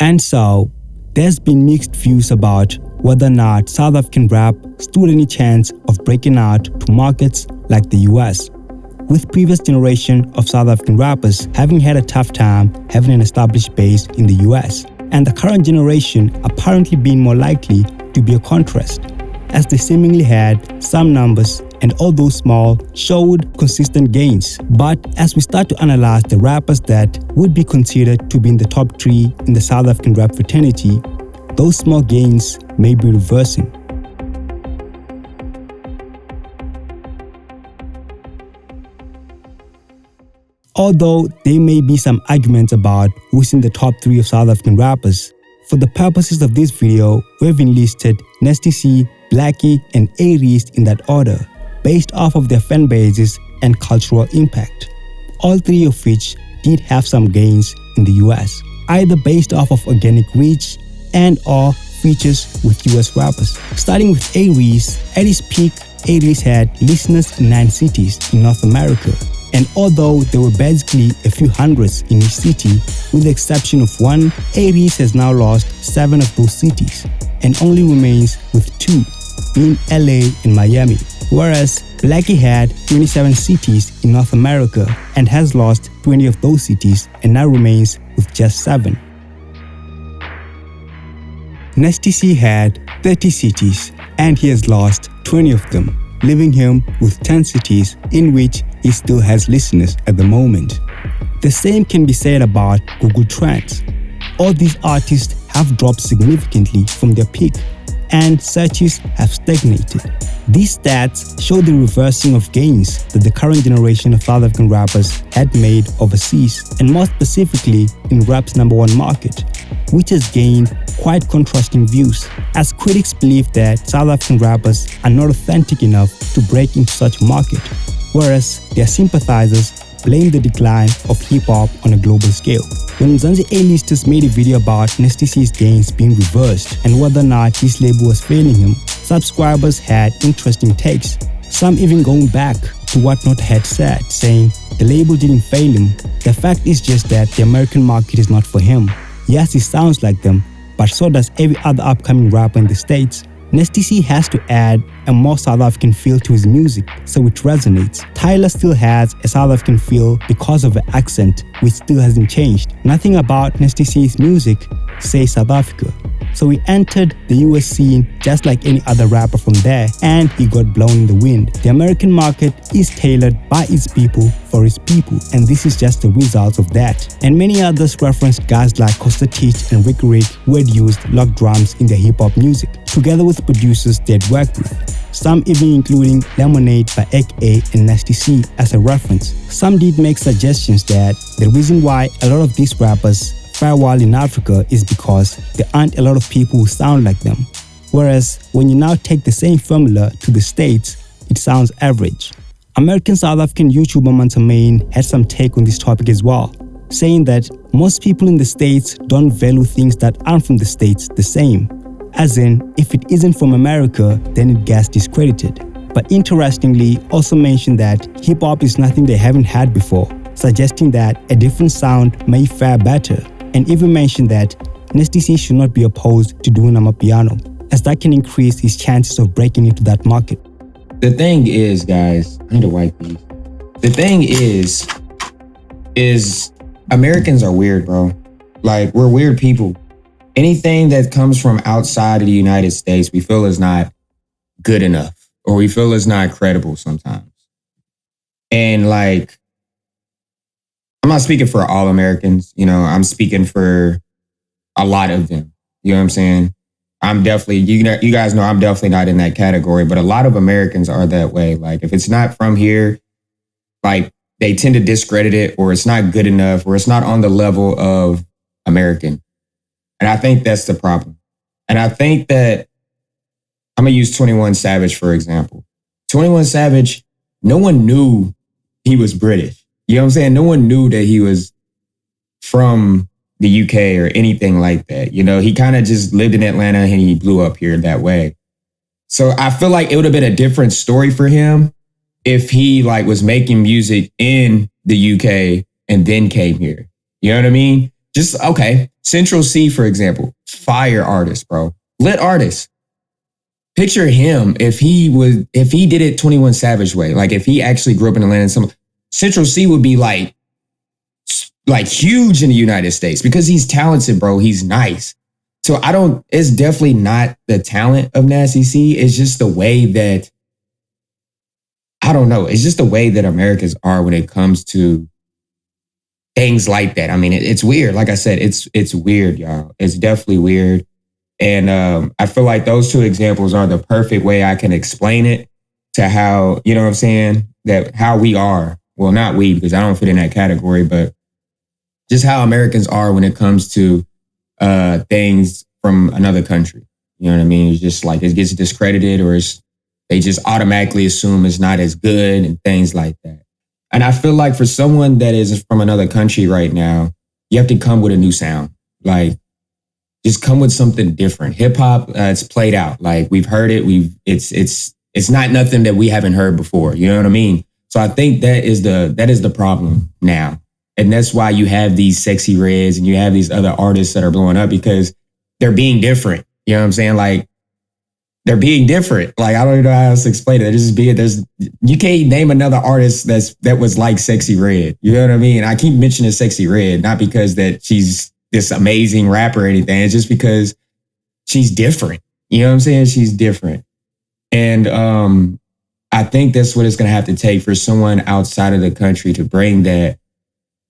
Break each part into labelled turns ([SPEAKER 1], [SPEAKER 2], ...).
[SPEAKER 1] And so, there's been mixed views about whether or not South African rap stood any chance of breaking out to markets like the US, with previous generation of South African rappers having had a tough time having an established base in the US, and the current generation apparently being more likely to be a contrast, as they seemingly had some numbers and although small, showed consistent gains. But as we start to analyze the rappers that would be considered to be in the top 3 in the South African rap fraternity, those small gains may be reversing. Although there may be some arguments about who's in the top 3 of South African rappers, for the purposes of this video, we've enlisted Nasty C, Blackie, and a-reece in that order, based off of their fan bases and cultural impact, all 3 of which did have some gains in the US, either based off of organic reach and or features with US rappers. Starting with a-reece, at his peak, a-reece had listeners in 9 cities in North America, and although there were basically a few hundreds in each city, with the exception of one, a-reece has now lost 7 of those cities and only remains with 2, being LA and Miami. Whereas Blackie had 27 cities in North America and has lost 20 of those cities and now remains with just 7. Nasty C had 30 cities and he has lost 20 of them, leaving him with 10 cities in which he still has listeners at the moment. The same can be said about Google Trends. All these artists have dropped significantly from their peak and searches have stagnated. These stats show the reversing of gains that the current generation of South African rappers had made overseas, and more specifically in rap's #1 market, which has gained quite contrasting views, as critics believe that South African rappers are not authentic enough to break into such a market, whereas their sympathizers blame the decline of hip-hop on a global scale. When Mzansi A-listers made a video about Nasty C's gains being reversed and whether or not his label was failing him, subscribers had interesting takes, some even going back to what Not had said, saying the label didn't fail him, the fact is just that the American market is not for him. Yes, he sounds like them, but so does every other upcoming rapper in the States. Nasty C has to add a more South African feel to his music, so it resonates. Tyler still has a South African feel because of the accent, which still hasn't changed. Nothing about Nasty C's music says South Africa. So he entered the US scene just like any other rapper from there, and he got blown in the wind. The American market is tailored by its people for its people, and this is just the result of that. And many others referenced guys like Costa Teach and Rick Rick, who had used lock drums in their hip-hop music, together with producers they had worked with, some even including Lemonade by A.K.A. and Nasty C as a reference. Some did make suggestions that the reason why a lot of these rappers fare well in Africa is because there aren't a lot of people who sound like them, whereas when you now take the same formula to the States, it sounds average. American South African YouTuber Mantamain had some take on this topic as well, saying that most people in the States don't value things that aren't from the States the same, as in, if it isn't from America, then it gets discredited. But interestingly, also mentioned that hip-hop is nothing they haven't had before, suggesting that a different sound may fare better, and even mentioned that Nasty C should not be opposed to doing amapiano, as that can increase his chances of breaking into that market.
[SPEAKER 2] The thing is, guys, I need to wipe these. The thing is Americans are weird, bro. Like, we're weird people. Anything that comes from outside of the United States, we feel is not good enough, or we feel is not credible sometimes. And like, I'm not speaking for all Americans, you know, I'm speaking for a lot of them. You know what I'm saying? I'm definitely, you guys know I'm definitely not in that category, but a lot of Americans are that way. Like, if it's not from here, like, they tend to discredit it, or it's not good enough, or it's not on the level of American. And I think that's the problem. And I think that I'm going to use 21 Savage, for example. 21 Savage, no one knew he was British. You know what I'm saying? No one knew that he was from the UK or anything like that. You know, he kind of just lived in Atlanta and he blew up here that way. So I feel like it would have been a different story for him if he like was making music in the UK and then came here. You know what I mean? Just okay. Central C, for example, fire artist, bro. Lit artist. Picture him if he did it 21 Savage way. Like if he actually grew up in Atlanta, Central C would be like huge in the United States because he's talented, bro. He's nice. So it's definitely not the talent of Nasty C. It's just the way that, I don't know. It's just the way that Americans are when it comes to things like that. I mean, it's weird. Like I said, it's weird, y'all. It's definitely weird. And I feel like those two examples are the perfect way I can explain it to how, you know what I'm saying? That how we are. Well, not we, because I don't fit in that category, but just how Americans are when it comes to things from another country. You know what I mean? It's just like it gets discredited or they just automatically assume it's not as good and things like that. And I feel like for someone that is from another country right now, you have to come with a new sound. Like, just come with something different. Hip hop, it's played out. Like we've heard it. It's not nothing that we haven't heard before. You know what I mean? So I think that is the problem now. And that's why you have these Sexy Reds and you have these other artists that are blowing up because they're being different. You know what I'm saying? Like they're being different. Like I don't even know how else to explain it. You can't name another artist that was like Sexy Red. You know what I mean? I keep mentioning Sexy Red, not because that she's this amazing rapper or anything. It's just because she's different. You know what I'm saying? She's different. And I think that's what it's going to have to take for someone outside of the country to bring that,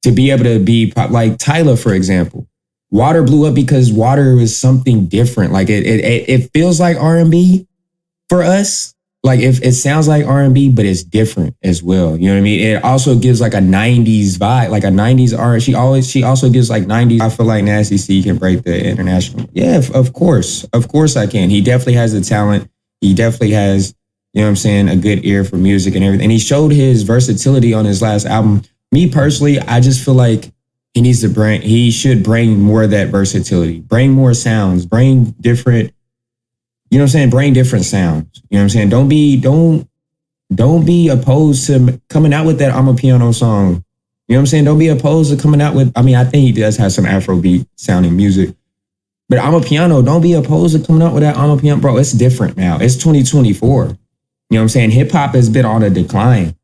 [SPEAKER 2] to be able to be like Tyler, for example. Water blew up because Water was something different. Like it feels like R&B for us. Like if it sounds like R&B, but it's different as well. You know what I mean? It also gives like a 90s vibe, like a 90s R. She also gives like 90s. I feel like Nasty C can break the international. Yeah, of course. Of course I can. He definitely has the talent. He definitely has, you know what I'm saying, a good ear for music and everything. And he showed his versatility on his last album. Me personally, I just feel like he should bring more of that versatility, bring more sounds, bring different, you know what I'm saying? Bring different sounds. You know what I'm saying? Don't be opposed to coming out with that I'm a Piano song. You know what I'm saying? Don't be opposed to coming out with, I mean, I think he does have some Afrobeat sounding music. But I'm a Piano, don't be opposed to coming out with that I'm a Piano. Bro, it's different now. It's 2024. You know what I'm saying? Hip hop has been on a decline.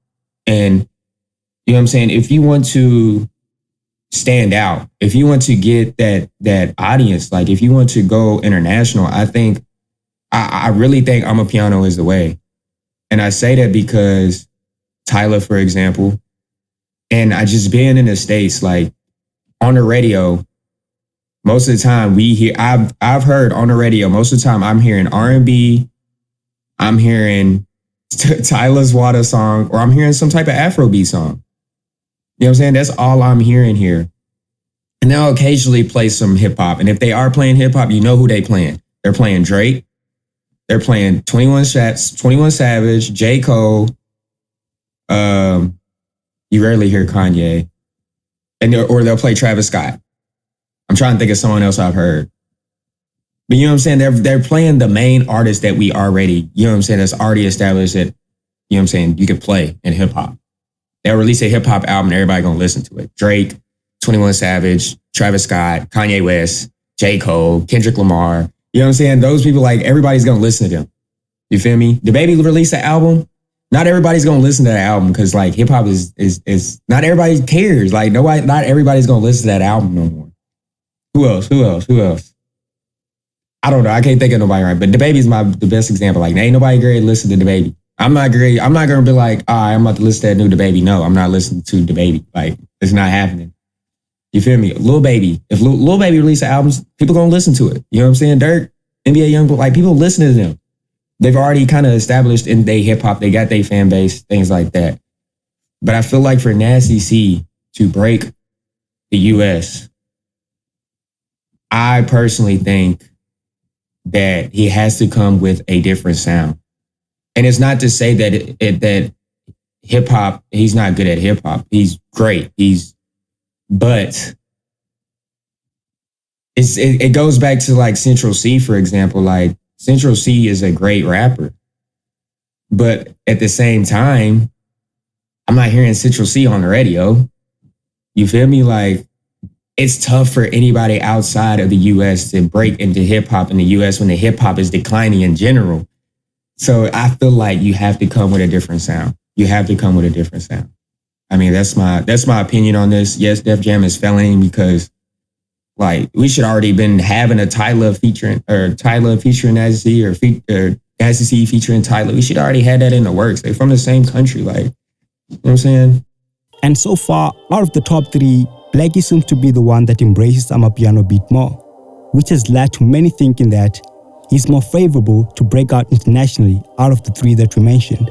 [SPEAKER 2] And you know what I'm saying? If you want to stand out, if you want to get that audience, like if you want to go international, I really think I'm a Piano is the way. And I say that because Tyler, for example, and I just being in the States, like on the radio, most of the time I've heard on the radio, most of the time I'm hearing R&B, I'm hearing Tyler's Water song, or I'm hearing some type of Afrobeat song. You know what I'm saying? That's all I'm hearing here. And they'll occasionally play some hip hop. And if they are playing hip hop, you know who they playing. They're playing Drake. They're playing 21 Savage, J. Cole. You rarely hear Kanye. Or they'll play Travis Scott. I'm trying to think of someone else I've heard. But you know what I'm saying? They're playing the main artist that we already, you know what I'm saying, that's already established that, you know what I'm saying, you can play in hip hop. They'll release a hip hop album and everybody gonna listen to it. Drake, 21 Savage, Travis Scott, Kanye West, J. Cole, Kendrick Lamar. You know what I'm saying? Those people, like, everybody's going to listen to them. You feel me? DaBaby released an album. Not everybody's going to listen to that album because, like, hip hop is not everybody cares. Like, not everybody's going to listen to that album no more. Who else? I don't know. I can't think of nobody right. But DaBaby's the best example. Like, ain't nobody great listen to DaBaby. I'm not great. I'm not going to be like, I'm about to listen to that new DaBaby. No, I'm not listening to DaBaby. Like, it's not happening. You feel me? Lil Baby. If Lil Baby releases albums, people gonna listen to it. You know what I'm saying? Dirk, NBA Youngboy, like people listen to them. They've already kind of established in their hip hop. They got their fan base, things like that. But I feel like for Nasty C to break the US, I personally think that he has to come with a different sound. And it's not to say that hip hop, he's not good at hip hop. He's great. But it goes back to like Central C, for example. Like Central C is a great rapper. But at the same time, I'm not hearing Central C on the radio. You feel me? Like it's tough for anybody outside of the US to break into hip hop in the US when the hip hop is declining in general. So I feel like you have to come with a different sound. You have to come with a different sound. I mean, that's my opinion on this. Yes, Def Jam is failing because like we should already been having a Tyler featuring Nasty or Nasty C featuring Tyler. We should already had that in the works. They're from the same country, like, you know what I'm saying?
[SPEAKER 1] And so far, out of the top three, Blackie seems to be the one that embraces Amapiano beat more, which has led to many thinking that he's more favorable to break out internationally out of the three that we mentioned.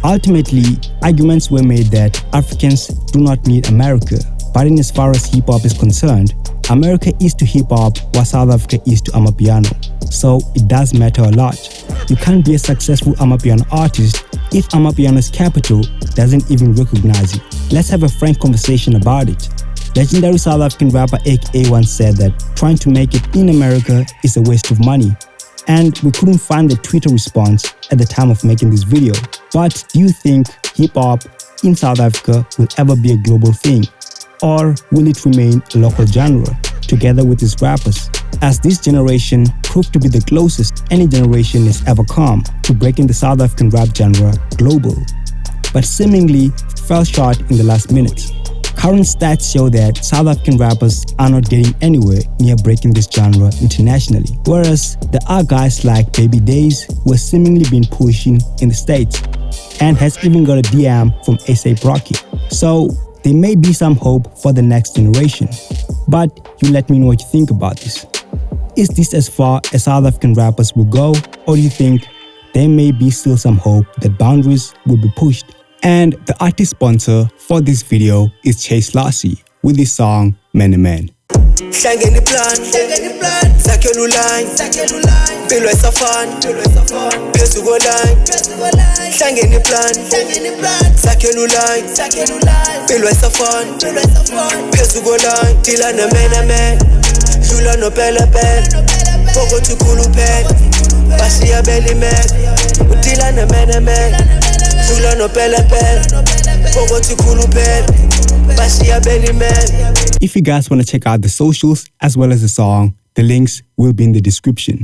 [SPEAKER 1] Ultimately, arguments were made that Africans do not need America, but in as far as hip-hop is concerned, America is to hip-hop what South Africa is to Amapiano, so it does matter a lot. You can't be a successful Amapiano artist if Amapiano's capital doesn't even recognize it. Let's have a frank conversation about it. Legendary South African rapper aka once said that trying to make it in America is a waste of money. And we couldn't find the Twitter response at the time of making this video. But do you think hip-hop in South Africa will ever be a global thing? Or will it remain a local genre, together with its rappers? As this generation proved to be the closest any generation has ever come to breaking the South African rap genre global, but seemingly fell short in the last minute. Current stats show that South African rappers are not getting anywhere near breaking this genre internationally, whereas there are guys like Baby Days who have seemingly been pushing in the States and has even got a DM from A$AP Rocky. So there may be some hope for the next generation, but you let me know what you think about this. Is this as far as South African rappers will go, or do you think there may be still some hope that boundaries will be pushed? And the artist sponsor for this video is Chase Lassie with his song Man to Man.
[SPEAKER 3] Hlangene plan zakhela uline impilo esafana phezu koline hlangene plan zakhela uline impilo esafana phezu koline dila man dlula nopelepele pokothi khuluphele bashiya belly man udila man dlula nopelepele pokothi khuluphele bashiya belly man.
[SPEAKER 1] If you guys want to check out the socials as well as the song, the links will be in the description.